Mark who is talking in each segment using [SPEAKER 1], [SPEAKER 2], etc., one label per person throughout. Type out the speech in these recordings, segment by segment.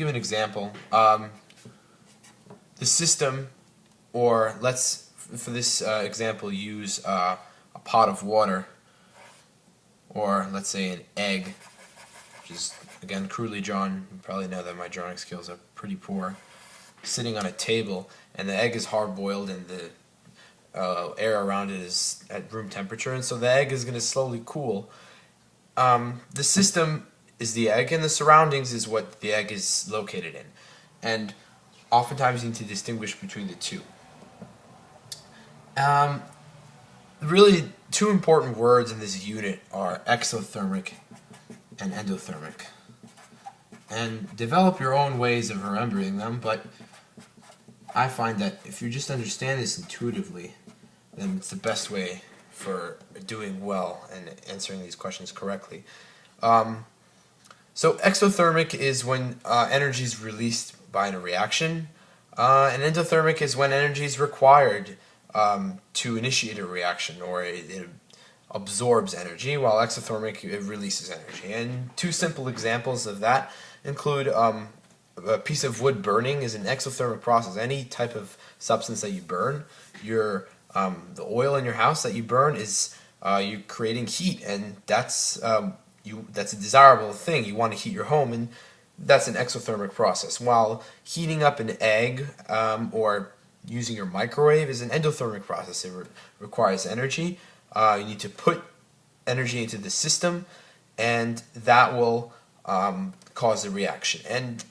[SPEAKER 1] give an example. The system, or let's, for this example, use a pot of water, or let's say an egg, which is, again, crudely drawn. You probably know that my drawing skills are pretty poor. Sitting on a table, and the egg is hard-boiled, and the air around it is at room temperature, and so the egg is going to slowly cool. The system is the egg, and the surroundings is what the egg is located in. And oftentimes you need to distinguish between the two. Really, two important words in this unit are exothermic and endothermic. And develop your own ways of remembering them, but I find that if you just understand this intuitively, then it's the best way for doing well and answering these questions correctly. So exothermic is when energy is released by a reaction, and endothermic is when energy is required to initiate a reaction, or it absorbs energy, while exothermic, it releases energy. And two simple examples of that include a piece of wood burning is an exothermic process. Any type of substance that you burn, the oil in your house that you burn is you creating heat, and that's a desirable thing. You want to heat your home, and that's an exothermic process. While heating up an egg or using your microwave is an endothermic process. It requires energy. You need to put energy into the system, and that will cause a reaction. And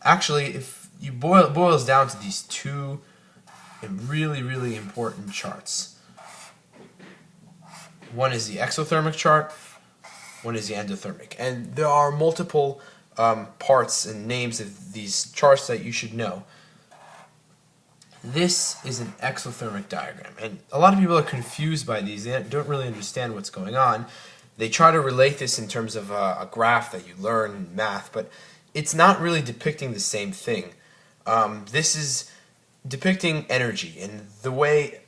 [SPEAKER 1] actually, if you it boils down to these two really, really important charts. One is the exothermic chart, one is the endothermic. And there are multiple parts and names of these charts that you should know. This is an exothermic diagram, and a lot of people are confused by these. They don't really understand what's going on. They try to relate this in terms of a graph that you learn in math, but it's not really depicting the same thing. This is depicting energy, and the way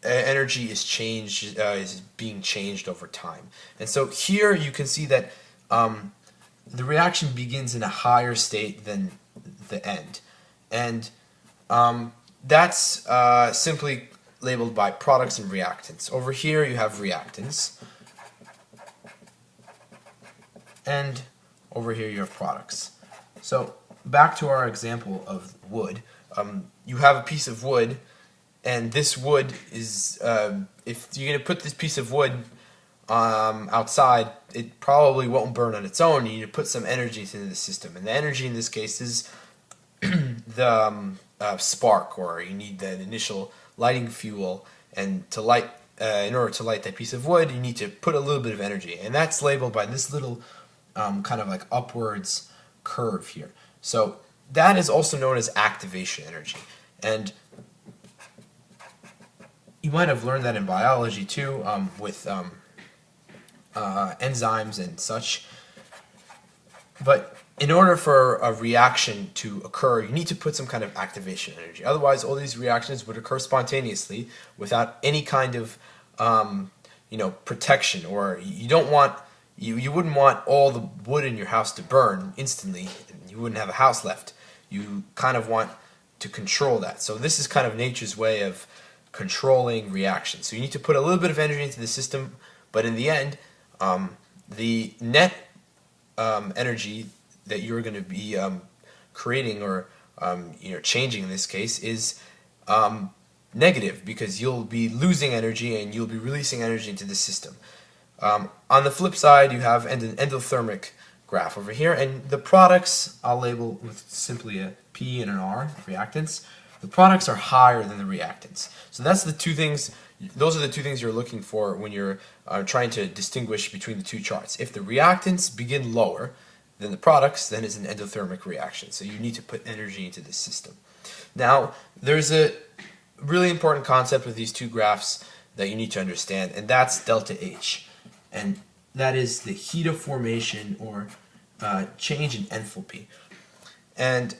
[SPEAKER 1] energy is changed is being changed over time. And so here you can see that the reaction begins in a higher state than the end, and that's simply labeled by products and reactants. Over here you have reactants, and over here you have products. So back to our example of wood. You have a piece of wood, and this wood is, if you're going to put this piece of wood outside, it probably won't burn on its own. You need to put some energy into the system, and the energy in this case is the spark, or you need that initial lighting fuel, and to light, in order to light that piece of wood, you need to put a little bit of energy, and that's labeled by this little kind of like upwards curve here. So that is also known as activation energy, and you might have learned that in biology too, with enzymes and such. But in order for a reaction to occur, you need to put some kind of activation energy. Otherwise, all these reactions would occur spontaneously without any kind of protection. Or you wouldn't want all the wood in your house to burn instantly. You wouldn't have a house left. You kind of want to control that. So this is kind of nature's way of controlling reactions. So you need to put a little bit of energy into the system, but in the end, the net energy that you're going to be creating, or changing in this case, is negative, because you'll be losing energy and you'll be releasing energy into the system. On the flip side, you have an endothermic graph over here, and the products I'll label with simply a P and an R, reactants. The products are higher than the reactants. So that's the two things. Those are the two things you're looking for when you're trying to distinguish between the two charts. If the reactants begin lower than the products, then it's an endothermic reaction. So you need to put energy into the system. Now, there's a really important concept with these two graphs that you need to understand, and that's delta H. And that is the heat of formation, or change in enthalpy. And